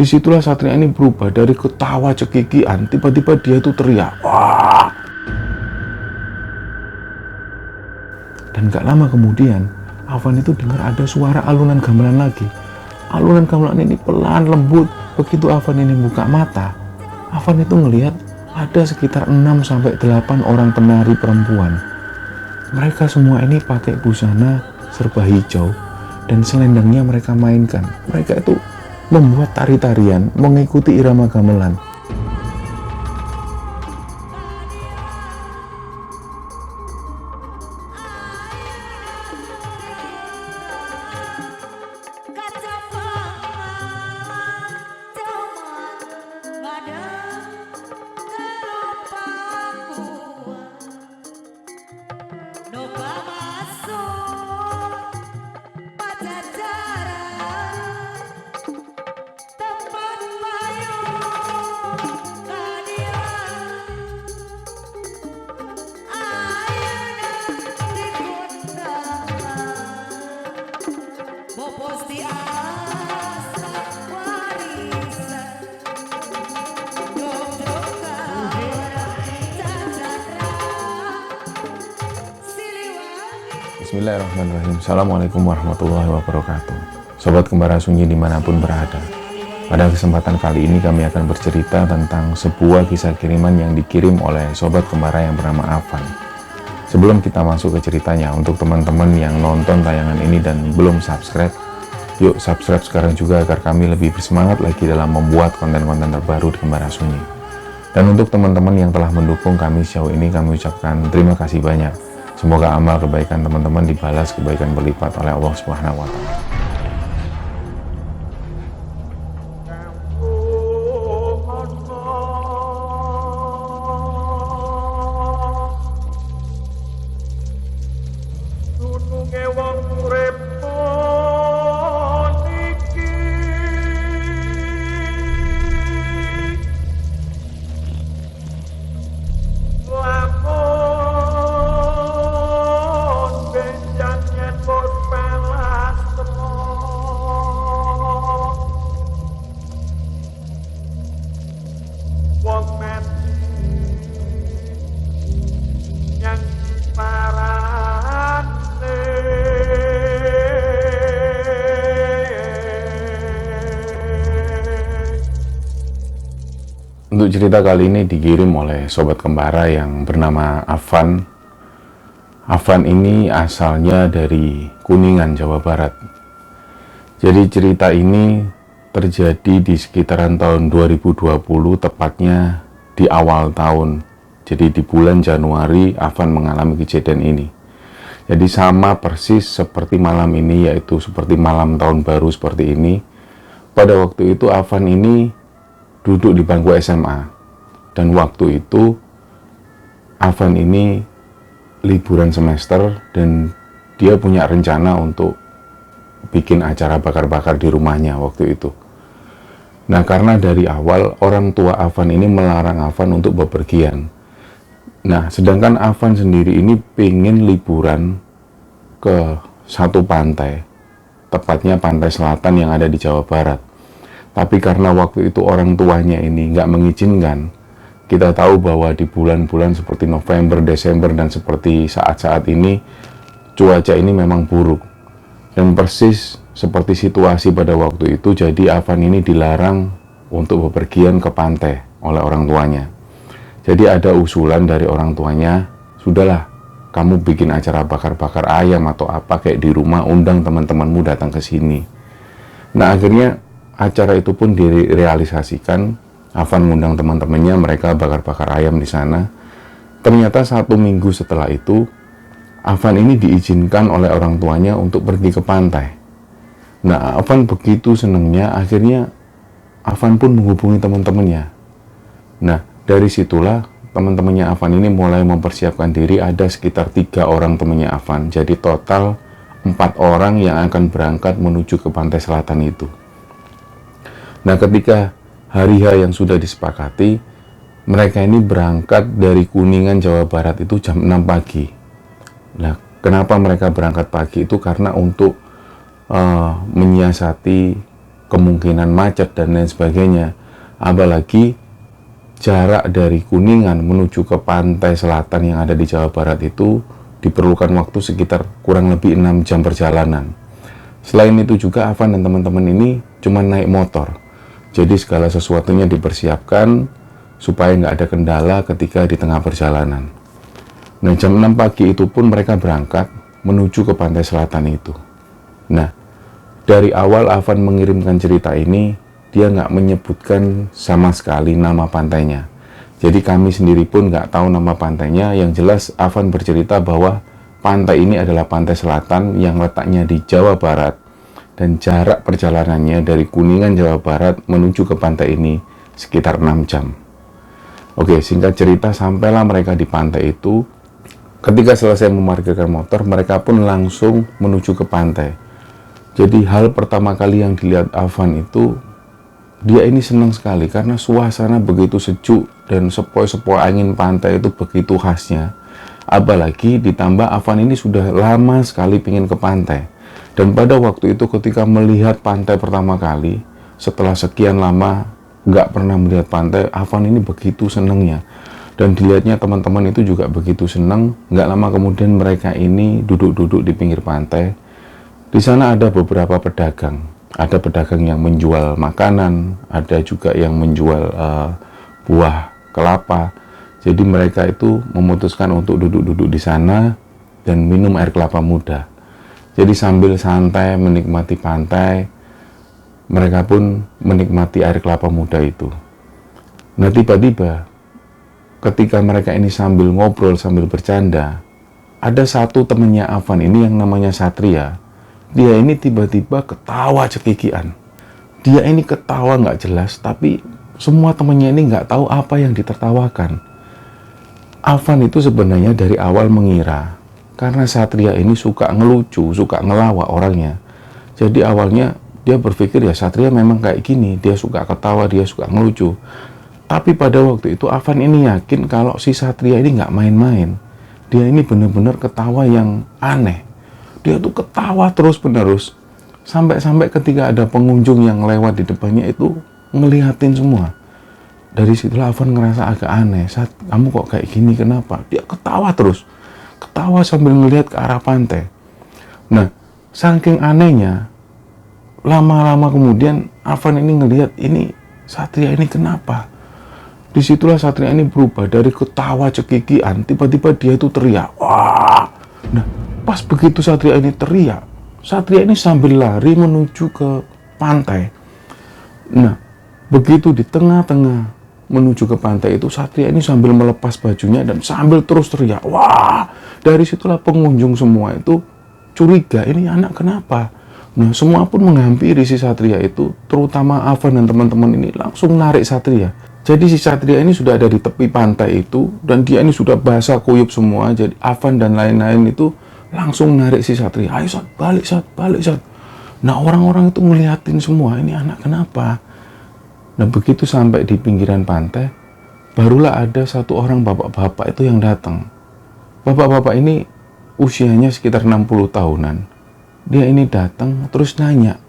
Disitulah Satria ini berubah dari ketawa cekikian, tiba-tiba dia itu teriak, wah. Dan gak lama kemudian, Afan itu dengar ada suara alunan gamelan lagi. Alunan gamelan ini pelan, lembut. Begitu Afan ini buka mata, Afan itu ngelihat ada sekitar 6-8 orang penari perempuan. Mereka semua ini pakai busana serba hijau, dan selendangnya mereka mainkan. Mereka itu membuat tari-tarian mengikuti irama gamelan. Bismillahirrahmanirrahim. Assalamualaikum warahmatullahi wabarakatuh. Sobat Kembara Sunyi dimanapun berada, pada kesempatan kali ini kami akan bercerita tentang sebuah kisah kiriman yang dikirim oleh Sobat Kembara yang bernama Afan. Sebelum kita masuk ke ceritanya, untuk teman-teman yang nonton tayangan ini dan belum subscribe, yuk subscribe sekarang juga agar kami lebih bersemangat lagi dalam membuat konten-konten terbaru di Kembara Sunyi. Dan untuk teman-teman yang telah mendukung kami sejauh ini, kami ucapkan terima kasih banyak. Semoga amal kebaikan teman-teman dibalas kebaikan berlipat oleh Allah Subhanahu wa Ta'ala. Untuk cerita kali ini dikirim oleh Sobat Kembara yang bernama Afan. Afan ini asalnya dari Kuningan, Jawa Barat. Jadi cerita ini terjadi di sekitaran tahun 2020, tepatnya di awal tahun. Jadi di bulan Januari Afan mengalami kejadian ini. Jadi sama persis seperti malam ini, yaitu seperti malam tahun baru seperti ini. Pada waktu itu Afan ini duduk di bangku SMA, dan waktu itu Afan ini liburan semester dan dia punya rencana untuk bikin acara bakar-bakar di rumahnya waktu itu. Nah, karena dari awal orang tua Afan ini melarang Afan untuk bepergian. Nah, sedangkan Afan sendiri ini pengen liburan ke satu pantai, tepatnya pantai selatan yang ada di Jawa Barat. Tapi karena waktu itu orang tuanya ini nggak mengizinkan, kita tahu bahwa di bulan-bulan seperti November, Desember, dan seperti saat-saat ini, cuaca ini memang buruk. Dan persis seperti situasi pada waktu itu, jadi Afan ini dilarang untuk bepergian ke pantai oleh orang tuanya. Jadi ada usulan dari orang tuanya, sudahlah, kamu bikin acara bakar-bakar ayam atau apa kayak di rumah, undang teman-temanmu datang ke sini. Nah, akhirnya acara itu pun direalisasikan. Afan mengundang teman-temannya, mereka bakar-bakar ayam di sana. Ternyata 1 minggu setelah itu, Afan ini diizinkan oleh orang tuanya untuk pergi ke pantai. Nah, Afan begitu senangnya, akhirnya Afan pun menghubungi teman-temannya. Nah, dari situlah teman-temannya Afan ini mulai mempersiapkan diri. Ada sekitar 3 orang temannya Afan. Jadi total 4 orang yang akan berangkat menuju ke pantai selatan itu. Nah, ketika hari H yang sudah disepakati, mereka ini berangkat dari Kuningan, Jawa Barat itu jam 6 pagi. Nah, kenapa mereka berangkat pagi itu? Karena untuk menyiasati kemungkinan macet dan lain sebagainya. Apalagi jarak dari Kuningan menuju ke pantai selatan yang ada di Jawa Barat itu diperlukan waktu sekitar kurang lebih 6 jam perjalanan. Selain itu juga Afan dan teman-teman ini cuma naik motor. Jadi segala sesuatunya dipersiapkan supaya nggak ada kendala ketika di tengah perjalanan. Nah, jam 6 pagi itu pun mereka berangkat menuju ke pantai selatan itu. Nah, dari awal Afan mengirimkan cerita ini, dia nggak menyebutkan sama sekali nama pantainya. Jadi kami sendiri pun nggak tahu nama pantainya. Yang jelas Afan bercerita bahwa pantai ini adalah pantai selatan yang letaknya di Jawa Barat. Dan jarak perjalanannya dari Kuningan, Jawa Barat menuju ke pantai ini sekitar 6 jam. Oke, singkat cerita, sampailah mereka di pantai itu. Ketika selesai memarkirkan motor, mereka pun langsung menuju ke pantai. Jadi hal pertama kali yang dilihat Afan itu, dia ini senang sekali karena suasana begitu sejuk dan sepoi-sepoi angin pantai itu begitu khasnya. Apalagi ditambah Afan ini sudah lama sekali ingin ke pantai. Dan pada waktu itu ketika melihat pantai pertama kali, setelah sekian lama nggak pernah melihat pantai, Afan ini begitu senangnya. Dan dilihatnya teman-teman itu juga begitu senang. Nggak lama kemudian mereka ini duduk-duduk di pinggir pantai. Di sana ada beberapa pedagang. Ada pedagang yang menjual makanan, ada juga yang menjual buah kelapa. Jadi mereka itu memutuskan untuk duduk-duduk di sana dan minum air kelapa muda. Jadi sambil santai menikmati pantai, mereka pun menikmati air kelapa muda itu. Nah, tiba-tiba ketika mereka ini sambil ngobrol, sambil bercanda, ada satu temannya Afan ini yang namanya Satria. Dia ini tiba-tiba ketawa cekikian. Dia ini ketawa nggak jelas, tapi semua temannya ini nggak tahu apa yang ditertawakan. Afan itu sebenarnya dari awal mengira, karena Satria ini suka ngelucu, suka ngelawak orangnya. Jadi awalnya dia berpikir ya Satria memang kayak gini, dia suka ketawa, dia suka ngelucu. Tapi pada waktu itu Afan ini yakin kalau si Satria ini nggak main-main. Dia ini benar-benar ketawa yang aneh. Dia tuh ketawa terus-menerus. Sampai-sampai ketika ada pengunjung yang lewat di depannya itu ngeliatin semua. Dari situlah Afan ngerasa agak aneh. Saat kamu kok kayak gini, kenapa? Dia ketawa terus. Ketawa sambil ngelihat ke arah pantai. Nah, saking anehnya, lama-lama kemudian Afan ini ngelihat ini Satria ini kenapa? Disitulah Satria ini berubah dari ketawa cekikian, tiba-tiba dia itu teriak. Wah! Nah, pas begitu Satria ini teriak, Satria ini sambil lari menuju ke pantai. Nah, begitu di tengah-tengah menuju ke pantai itu, Satria ini sambil melepas bajunya dan sambil terus teriak. Wah! Dari situlah pengunjung semua itu curiga, ini anak kenapa? Nah, semua pun menghampiri si Satria itu, terutama Afan dan teman-teman ini langsung narik Satria. Jadi si Satria ini sudah ada di tepi pantai itu, dan dia ini sudah basah kuyup semua. Jadi Afan dan lain-lain itu langsung narik si Satria. Ayo Sat, balik Sat, balik Sat. Nah, orang-orang itu ngeliatin semua, ini anak kenapa? Nah, begitu sampai di pinggiran pantai, barulah ada satu orang bapak-bapak itu yang datang. Bapak-bapak ini usianya sekitar 60 tahunan. Dia ini datang terus nanya,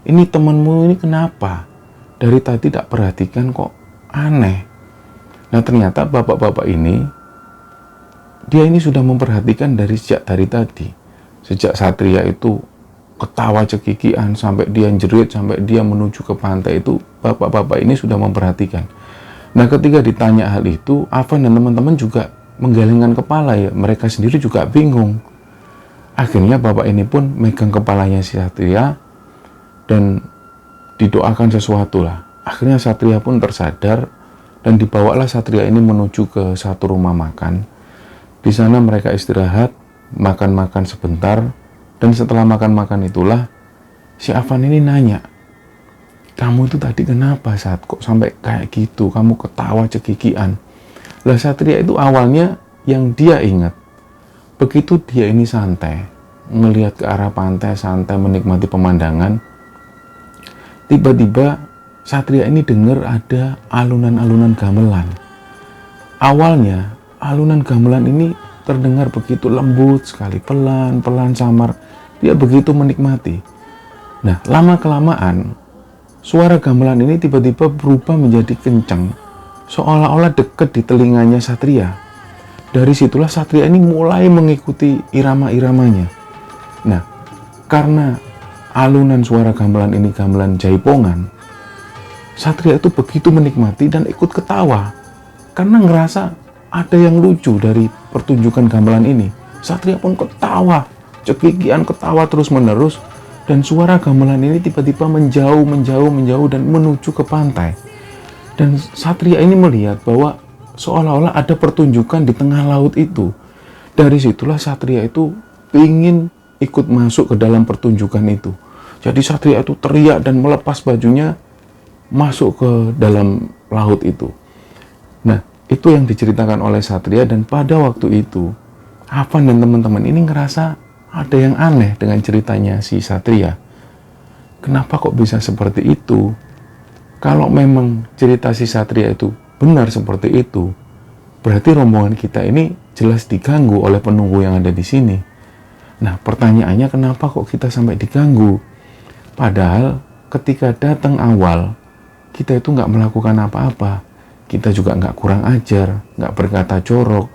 ini temanmu ini kenapa? Dari tadi tak perhatikan kok aneh. Nah, ternyata bapak-bapak ini, dia ini sudah memperhatikan sejak dari tadi. Sejak Satria itu ketawa cekikian, sampai dia jerit, sampai dia menuju ke pantai itu, bapak-bapak ini sudah memperhatikan. Nah, ketika ditanya hal itu, Afan dan teman-teman juga menggelengkan kepala ya. Mereka sendiri juga bingung. Akhirnya bapak ini pun megang kepalanya si Satria dan didoakan sesuatu lah. Akhirnya Satria pun tersadar dan dibawalah Satria ini menuju ke satu rumah makan. Di sana mereka istirahat, makan-makan sebentar, dan setelah makan-makan itulah si Afan ini nanya, kamu itu tadi kenapa Sat? Kok sampai kayak gitu? Kamu ketawa cekikian. Lah Satria itu awalnya yang dia ingat, begitu dia ini santai, ngelihat ke arah pantai, santai menikmati pemandangan, tiba-tiba Satria ini dengar ada alunan-alunan gamelan. Awalnya alunan gamelan ini terdengar begitu lembut sekali, pelan-pelan samar. Dia begitu menikmati. Nah, lama-kelamaan suara gamelan ini tiba-tiba berubah menjadi kencang, seolah-olah dekat di telinganya Satria. Dari situlah Satria ini mulai mengikuti irama-iramanya. Nah, karena alunan suara gamelan ini gamelan jaipongan, Satria itu begitu menikmati dan ikut ketawa karena ngerasa ada yang lucu dari pertunjukan gamelan ini. Satria pun ketawa, cekikian ketawa terus-menerus, dan suara gamelan ini tiba-tiba menjauh dan menuju ke pantai. Dan Satria ini melihat bahwa seolah-olah ada pertunjukan di tengah laut itu. Dari situlah Satria itu ingin ikut masuk ke dalam pertunjukan itu. Jadi Satria itu teriak dan melepas bajunya masuk ke dalam laut itu. Nah, itu yang diceritakan oleh Satria, dan pada waktu itu Afan dan teman-teman ini ngerasa ada yang aneh dengan ceritanya si Satria. Kenapa kok bisa seperti itu? Kalau memang cerita si Satria itu benar seperti itu, berarti rombongan kita ini jelas diganggu oleh penunggu yang ada di sini. Nah, pertanyaannya kenapa kok kita sampai diganggu? Padahal ketika datang awal, kita itu nggak melakukan apa-apa. Kita juga nggak kurang ajar, nggak berkata jorok,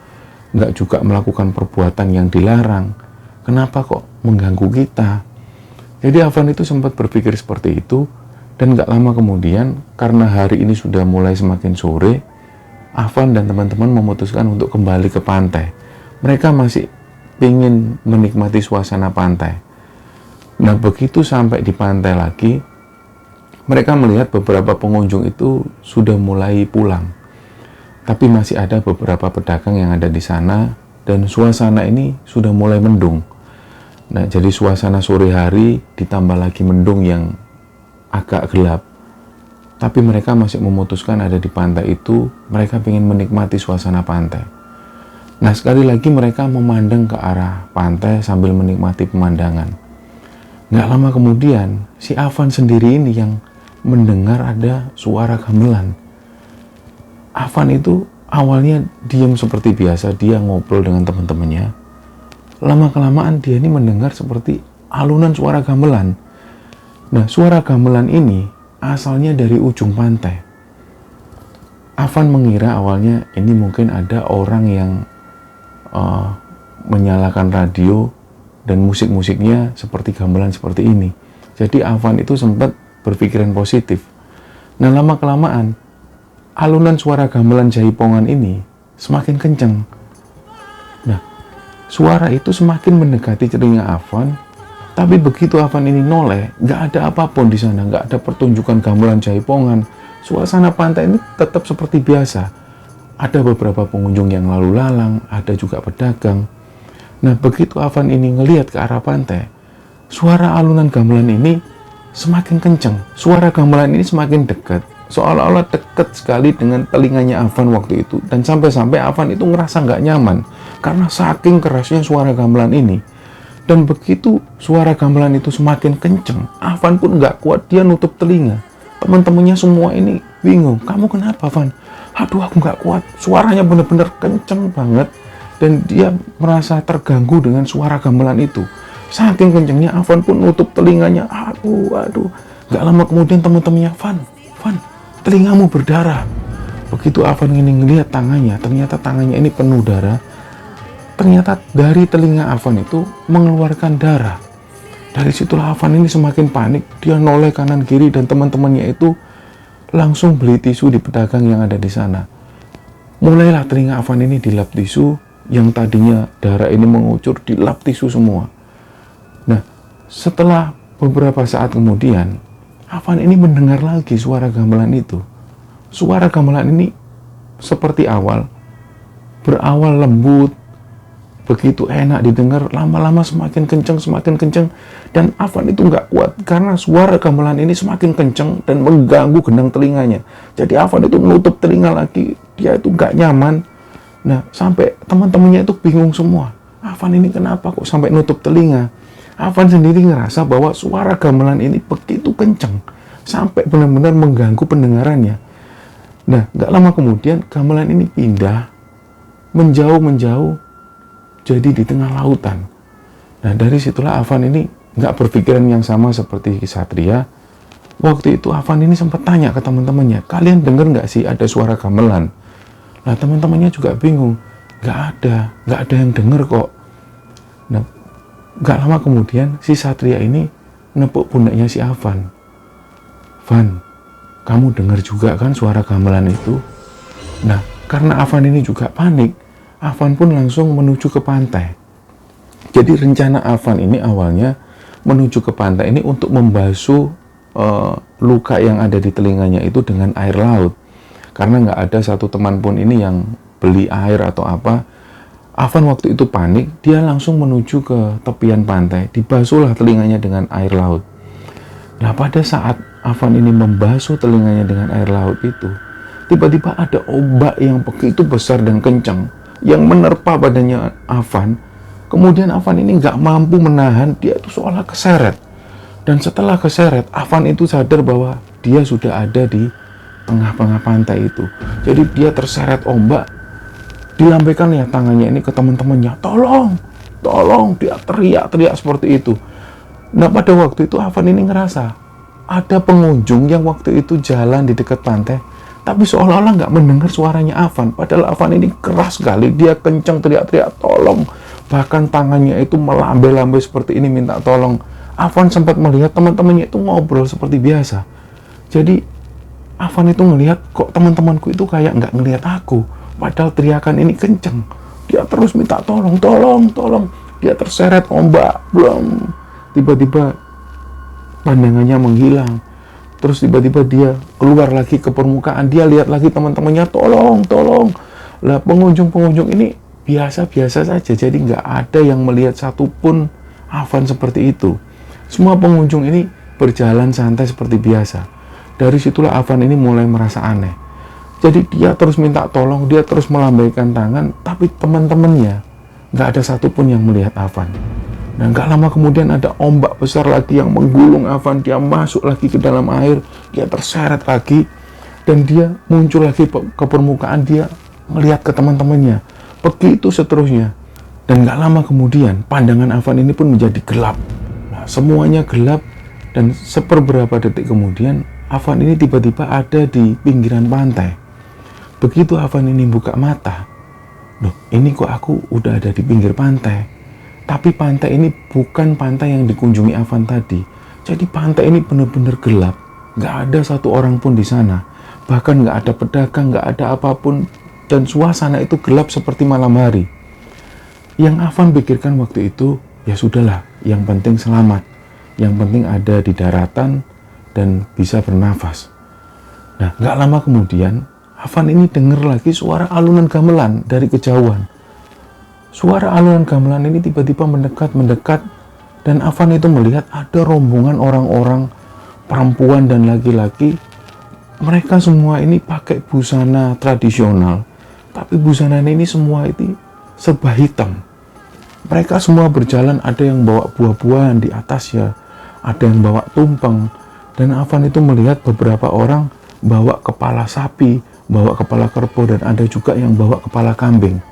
nggak juga melakukan perbuatan yang dilarang. Kenapa kok mengganggu kita? Jadi Afan itu sempat berpikir seperti itu, dan nggak lama kemudian, karena hari ini sudah mulai semakin sore, Afan dan teman-teman memutuskan untuk kembali ke pantai. Mereka masih ingin menikmati suasana pantai. Nah, begitu sampai di pantai lagi, mereka melihat beberapa pengunjung itu sudah mulai pulang. Tapi masih ada beberapa pedagang yang ada di sana, dan suasana ini sudah mulai mendung. Nah, jadi suasana sore hari ditambah lagi mendung yang agak gelap. Tapi mereka masih memutuskan ada di pantai itu, mereka ingin menikmati suasana pantai. Nah, sekali lagi mereka memandang ke arah pantai sambil menikmati pemandangan. Nggak lama kemudian, si Afan sendiri ini yang mendengar ada suara gamelan. Afan itu awalnya diam seperti biasa, dia ngobrol dengan teman-temannya. Lama-kelamaan dia ini mendengar seperti alunan suara gamelan. Nah, suara gamelan ini asalnya dari ujung pantai. Afan mengira awalnya ini mungkin ada orang yang menyalakan radio dan musik-musiknya seperti gamelan seperti ini. Jadi Afan itu sempat berpikiran positif. Nah, lama-kelamaan alunan suara gamelan jaipongan ini semakin kencang. Nah, suara itu semakin mendekati telinga Afan. Tapi begitu Afan ini noleh, nggak ada apapun di sana, nggak ada pertunjukan gamelan jaipongan. Suasana pantai ini tetap seperti biasa. Ada beberapa pengunjung yang lalu lalang, ada juga pedagang. Nah, begitu Afan ini ngelihat ke arah pantai, suara alunan gamelan ini semakin kencang. Suara gamelan ini semakin dekat, seolah-olah dekat sekali dengan telinganya Afan waktu itu. Dan sampai-sampai Afan itu ngerasa nggak nyaman karena saking kerasnya suara gamelan ini. Dan begitu suara gamelan itu semakin kencang, Afan pun nggak kuat, dia nutup telinga. Teman-temannya semua ini bingung, kamu kenapa, Afan? Aduh, aku nggak kuat, suaranya benar-benar kencang banget. Dan dia merasa terganggu dengan suara gamelan itu. Saking kencangnya, Afan pun nutup telinganya. Aduh. Gak lama kemudian teman-temannya, Van, telingamu berdarah. Begitu Afan ini ngelihat tangannya, ternyata tangannya ini penuh darah. Ternyata dari telinga Afan itu mengeluarkan darah. Dari situlah Afan ini semakin panik. Dia noleh kanan kiri, dan teman-temannya itu langsung beli tisu di pedagang yang ada di sana. Mulailah telinga Afan ini dilap tisu, yang tadinya darah ini mengucur, dilap tisu semua. Nah, setelah beberapa saat kemudian, Afan ini mendengar lagi suara gamelan itu. Suara gamelan ini seperti berawal lembut, begitu enak didengar, lama-lama semakin kencang, dan Afan itu nggak kuat karena suara gamelan ini semakin kencang dan mengganggu gendang telinganya. Jadi Afan itu menutup telinga lagi, dia itu nggak nyaman. Nah, sampai teman-temannya itu bingung semua. Afan ini kenapa kok sampai nutup telinga? Afan sendiri ngerasa bahwa suara gamelan ini begitu kencang sampai benar-benar mengganggu pendengarannya. Nah, nggak lama kemudian gamelan ini pindah menjauh jadi di tengah lautan. Nah, dari situlah Afan ini nggak berpikiran yang sama seperti Satria. Waktu itu Afan ini sempat tanya ke teman-temannya, kalian denger nggak sih ada suara gamelan? Nah teman-temannya juga bingung, nggak ada yang denger kok. Nah, nggak lama kemudian si Satria ini nepuk pundaknya si Afan. Van, kamu dengar juga kan suara gamelan itu? Nah, karena Afan ini juga panik, Afan pun langsung menuju ke pantai. Jadi rencana Afan ini awalnya menuju ke pantai ini untuk membasuh luka yang ada di telinganya itu dengan air laut. Karena nggak ada satu teman pun ini yang beli air atau apa. Afan waktu itu panik, dia langsung menuju ke tepian pantai, dibasuhlah telinganya dengan air laut. Nah pada saat Afan ini membasuh telinganya dengan air laut itu, tiba-tiba ada ombak yang begitu besar dan kencang yang menerpa badannya Afan. Kemudian Afan ini nggak mampu menahan, dia itu seolah keseret. Dan setelah keseret, Afan itu sadar bahwa dia sudah ada di tengah-tengah pantai itu. Jadi dia terseret ombak, dilambaikan ya tangannya ini ke teman-temannya, tolong, dia teriak-teriak seperti itu. Nah pada waktu itu Afan ini ngerasa ada pengunjung yang waktu itu jalan di dekat pantai, tapi seolah-olah nggak mendengar suaranya Afan. Padahal Afan ini keras sekali, dia kencang teriak-teriak tolong, bahkan tangannya itu melambai-lambai seperti ini minta tolong. Afan sempat melihat teman-temannya itu ngobrol seperti biasa. Jadi Afan itu ngelihat kok teman-temanku itu kayak nggak ngelihat aku. Padahal teriakan ini kenceng. Dia terus minta tolong. Dia terseret ombak. Belum. Tiba-tiba pandangannya menghilang. Terus tiba-tiba dia keluar lagi ke permukaan. Dia lihat lagi teman-temannya, tolong. Lah pengunjung-pengunjung ini biasa-biasa saja. Jadi nggak ada yang melihat satupun Afan seperti itu. Semua pengunjung ini berjalan santai seperti biasa. Dari situlah Afan ini mulai merasa aneh. Jadi dia terus minta tolong, dia terus melambaikan tangan, tapi teman-temannya nggak ada satupun yang melihat Afan. Dan nggak lama kemudian ada ombak besar lagi yang menggulung Afan, dia masuk lagi ke dalam air, dia terseret lagi, dan dia muncul lagi ke permukaan, dia melihat ke teman-temannya. Begitu seterusnya. Dan nggak lama kemudian, pandangan Afan ini pun menjadi gelap. Nah, semuanya gelap, dan seperberapa detik kemudian, Afan ini tiba-tiba ada di pinggiran pantai. Begitu Afan ini buka mata, loh ini kok aku udah ada di pinggir pantai. Tapi pantai ini bukan pantai yang dikunjungi Afan tadi. Jadi pantai ini benar-benar gelap. Nggak ada satu orang pun di sana. Bahkan nggak ada pedagang, nggak ada apapun. Dan suasana itu gelap seperti malam hari. Yang Afan pikirkan waktu itu, ya sudahlah, yang penting selamat. Yang penting ada di daratan dan bisa bernafas. Nah, nggak lama kemudian, Afan ini dengar lagi suara alunan gamelan dari kejauhan. Suara alunan gamelan ini tiba-tiba mendekat, dan Afan itu melihat ada rombongan orang-orang, perempuan dan laki-laki. Mereka semua ini pakai busana tradisional, tapi busana ini semua itu serba hitam. Mereka semua berjalan, ada yang bawa buah-buahan di atasnya, ada yang bawa tumpeng, dan Afan itu melihat beberapa orang bawa kepala sapi, bawa kepala kerbau, dan ada juga yang bawa kepala kambing.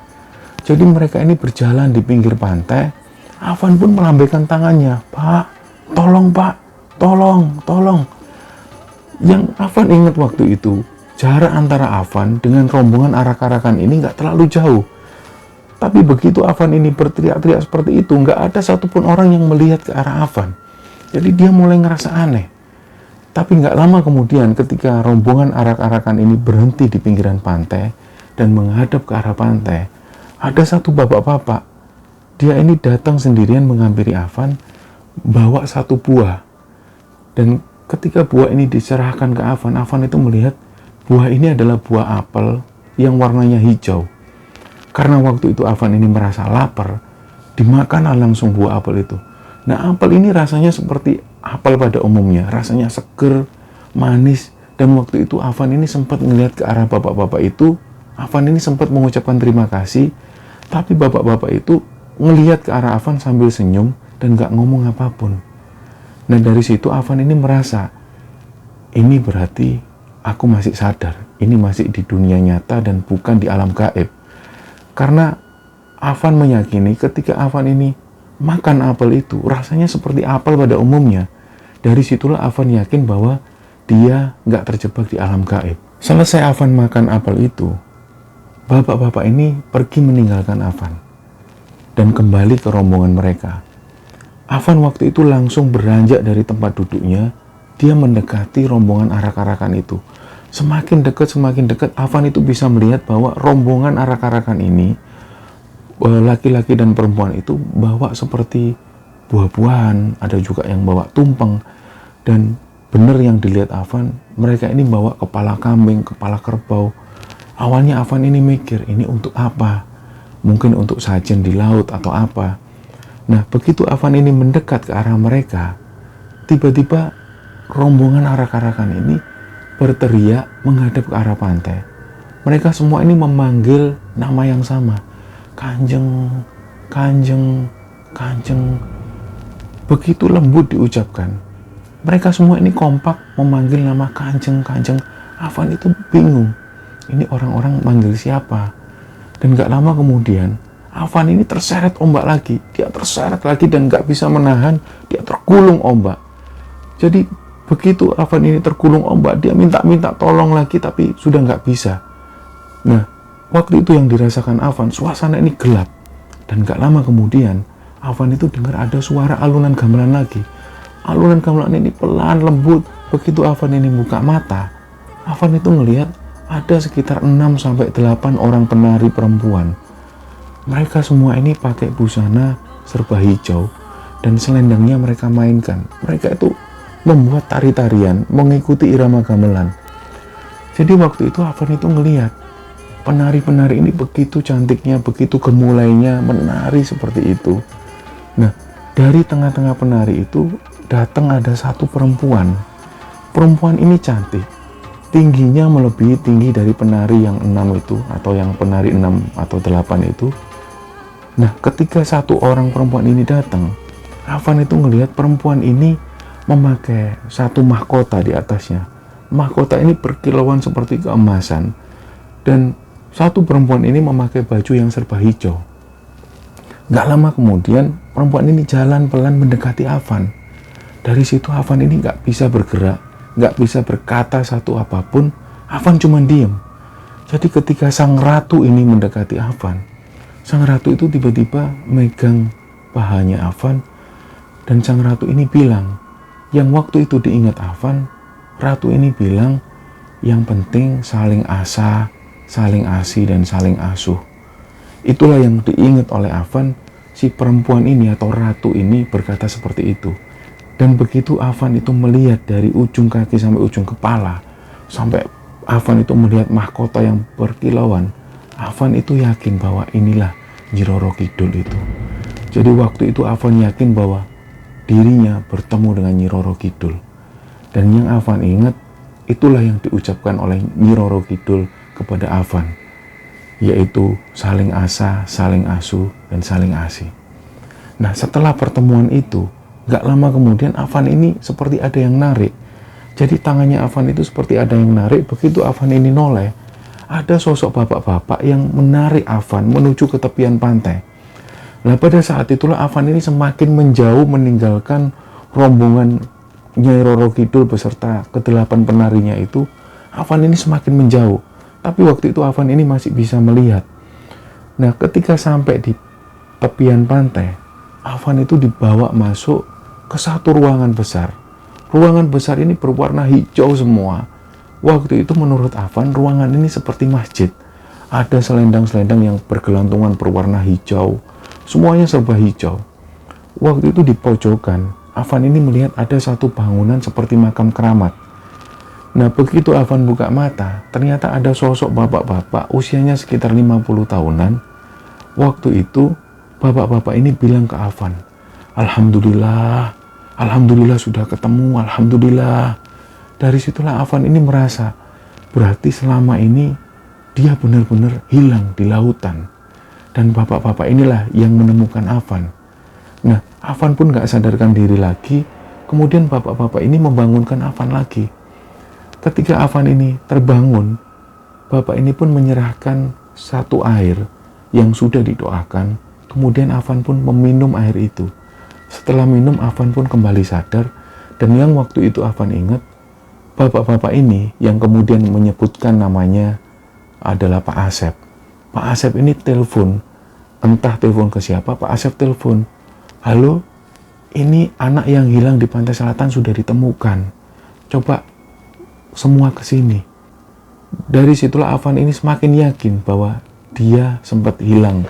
Jadi mereka ini berjalan di pinggir pantai. Afan pun melambaikan tangannya, Pak, tolong. Yang Afan ingat waktu itu, jarak antara Afan dengan rombongan arak-arakan ini nggak terlalu jauh. Tapi begitu Afan ini berteriak-teriak seperti itu, nggak ada satupun orang yang melihat ke arah Afan. Jadi dia mulai ngerasa aneh. Tapi nggak lama kemudian ketika rombongan arak-arakan ini berhenti di pinggiran pantai dan menghadap ke arah pantai, ada satu bapak-bapak. Dia ini datang sendirian menghampiri Afan, bawa satu buah. Dan ketika buah ini diserahkan ke Afan, Afan itu melihat buah ini adalah buah apel yang warnanya hijau. Karena waktu itu Afan ini merasa lapar, dimakanlah langsung buah apel itu. Nah, apel ini rasanya seperti apel pada umumnya, rasanya seger, manis, dan waktu itu Afan ini sempat melihat ke arah bapak-bapak itu. Afan ini sempat mengucapkan terima kasih, tapi bapak-bapak itu ngelihat ke arah Afan sambil senyum dan gak ngomong apapun. Nah dari situ Afan ini merasa, ini berarti aku masih sadar, ini masih di dunia nyata dan bukan di alam gaib. Karena Afan meyakini ketika Afan ini makan apel itu rasanya seperti apel pada umumnya. Dari situlah Afan yakin bahwa dia nggak terjebak di alam gaib. Selesai Afan makan apel itu, bapak-bapak ini pergi meninggalkan Afan dan kembali ke rombongan mereka. Afan waktu itu langsung beranjak dari tempat duduknya, dia mendekati rombongan arak-arakan itu. Semakin dekat, Afan itu bisa melihat bahwa rombongan arak-arakan ini, laki-laki dan perempuan itu bawa seperti buah-buahan, ada juga yang bawa tumpeng, dan benar yang dilihat Afan, mereka ini bawa kepala kambing, kepala kerbau. Awalnya Afan ini mikir, ini untuk apa? Mungkin untuk sajian di laut atau apa. Nah, begitu Afan ini mendekat ke arah mereka, tiba-tiba rombongan arak-arakan ini berteriak menghadap ke arah pantai. Mereka semua ini memanggil nama yang sama. Kanjeng, Kanjeng, Kanjeng. Begitu lembut diucapkan. Mereka semua ini kompak memanggil nama Kanjeng, Kanjeng. Afan itu bingung. Ini orang-orang manggil siapa? Dan gak lama kemudian, Afan ini terseret ombak lagi. Dia terseret lagi dan gak bisa menahan. Dia tergulung ombak. Jadi begitu Afan ini tergulung ombak, dia minta tolong lagi tapi sudah gak bisa. Nah, waktu itu yang dirasakan Afan, suasana ini gelap. Dan gak lama kemudian, Afan itu dengar ada suara alunan gamelan lagi. Alunan gamelan ini pelan, lembut. Begitu Afan ini buka mata, Afan itu ngelihat ada sekitar 6-8 orang penari perempuan. Mereka semua ini pakai busana serba hijau dan selendangnya mereka mainkan. Mereka itu membuat tari-tarian mengikuti irama gamelan. Jadi waktu itu Afan itu ngelihat penari-penari ini begitu cantiknya, begitu gemulainya menari seperti itu. Nah, dari tengah-tengah penari itu datang ada satu perempuan. Perempuan ini cantik, tingginya melebihi tinggi dari penari yang 6 itu, atau yang penari 6 atau 8 itu. Nah, ketika satu orang perempuan ini datang, Afan itu ngelihat perempuan ini memakai satu mahkota di atasnya. Mahkota ini berkilauan seperti keemasan, dan satu perempuan ini memakai baju yang serba hijau. Gak lama kemudian, perempuan ini jalan pelan mendekati Afan. Dari situ Afan ini gak bisa bergerak, gak bisa berkata satu apapun. Afan cuma diem. Jadi ketika sang ratu ini mendekati Afan, sang ratu itu tiba-tiba megang pahanya Afan, dan sang ratu ini bilang, yang waktu itu diingat Afan, ratu ini bilang, yang penting saling asa, saling asi, dan saling asuh. Itulah yang diingat oleh Afan. Si perempuan ini atau ratu ini berkata seperti itu. Dan begitu Afan itu melihat dari ujung kaki sampai ujung kepala, sampai Afan itu melihat mahkota yang berkilauan, Afan itu yakin bahwa inilah Nyi Roro Kidul itu. Jadi waktu itu Afan yakin bahwa dirinya bertemu dengan Nyi Roro Kidul. Dan yang Afan ingat, itulah yang diucapkan oleh Nyi Roro Kidul kepada Afan, yaitu saling asa, saling asuh, dan saling asih. Nah, setelah pertemuan itu, gak lama kemudian Afan ini seperti ada yang narik. Jadi tangannya Afan itu seperti ada yang narik. Begitu Afan ini noleh, ada sosok bapak-bapak yang menarik Afan menuju ke tepian pantai. Nah, pada saat itulah Afan ini semakin menjauh meninggalkan rombongan Nyai Roro Kidul beserta ke-8 penarinya itu. Afan ini semakin menjauh. Tapi waktu itu Afan ini masih bisa melihat. Nah, ketika sampai di tepian pantai, Afan itu dibawa masuk ke satu ruangan besar. Ruangan besar ini berwarna hijau semua. Waktu itu menurut Afan, ruangan ini seperti masjid. Ada selendang-selendang yang bergelantungan berwarna hijau. Semuanya serba hijau. Waktu itu di pojokan, Afan ini melihat ada satu bangunan seperti makam keramat. Nah, begitu Afan buka mata, ternyata ada sosok bapak-bapak usianya sekitar 50 tahunan. Waktu itu, bapak-bapak ini bilang ke Afan, Alhamdulillah, Alhamdulillah sudah ketemu, Alhamdulillah. Dari situlah Afan ini merasa, berarti selama ini dia benar-benar hilang di lautan. Dan bapak-bapak inilah yang menemukan Afan. Nah, Afan pun gak sadarkan diri lagi, kemudian bapak-bapak ini membangunkan Afan lagi. Ketika Afan ini terbangun, bapak ini pun menyerahkan satu air yang sudah didoakan. Kemudian Afan pun meminum air itu. Setelah minum, Afan pun kembali sadar. Dan yang waktu itu Afan ingat, bapak-bapak ini yang kemudian menyebutkan namanya adalah Pak Asep. Pak Asep ini telepon, entah telepon ke siapa, Pak Asep telepon, halo, ini anak yang hilang di Pantai Selatan sudah ditemukan, coba semua ke sini. Dari situlah Afan ini semakin yakin bahwa dia sempat hilang.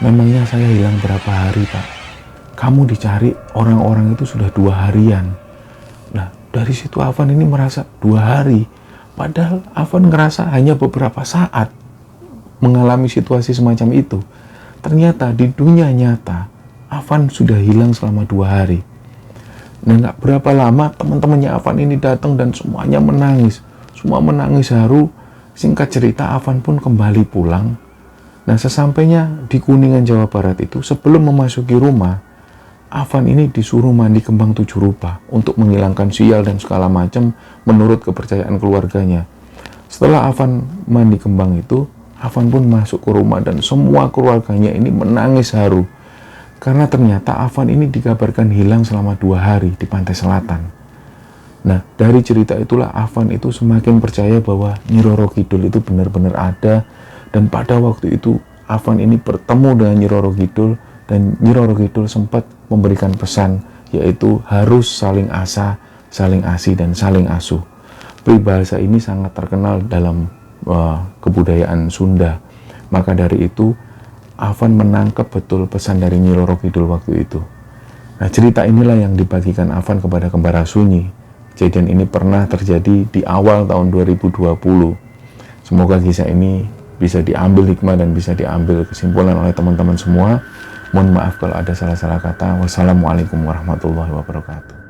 Memangnya saya hilang berapa hari, Pak? Kamu dicari orang-orang itu sudah 2 harian. Nah, dari situ Afan ini merasa 2 hari. Padahal Afan ngerasa hanya beberapa saat mengalami situasi semacam itu. Ternyata di dunia nyata, Afan sudah hilang selama 2 hari. Nah, nggak berapa lama teman-temannya Afan ini datang dan semuanya menangis. Semua menangis haru. Singkat cerita, Afan pun kembali pulang. Nah, sesampainya di Kuningan, Jawa Barat itu, sebelum memasuki rumah, Afan ini disuruh mandi kembang 7 rupa untuk menghilangkan sial dan segala macam menurut kepercayaan keluarganya. Setelah Afan mandi kembang itu, Afan pun masuk ke rumah dan semua keluarganya ini menangis haru. Karena ternyata Afan ini dikabarkan hilang selama 2 hari di Pantai Selatan. Nah, dari cerita itulah Afan itu semakin percaya bahwa Nyi Roro Kidul itu benar-benar ada. Dan pada waktu itu Afan ini bertemu dengan Nyi Roro Kidul. Dan Nyi Roro Kidul sempat memberikan pesan, yaitu harus saling asa, saling asi, dan saling asuh. Peribahasa ini sangat terkenal dalam kebudayaan Sunda. Maka dari itu Afan menangkap betul pesan dari Nyi Roro Kidul waktu itu. Nah, cerita inilah yang dibagikan Afan kepada Kembara Sunyi. Kejadian ini pernah terjadi di awal tahun 2020. Semoga kisah ini bisa diambil hikmah dan bisa diambil kesimpulan oleh teman-teman semua. Mohon maaf kalau ada salah-salah kata. Wassalamualaikum warahmatullahi wabarakatuh.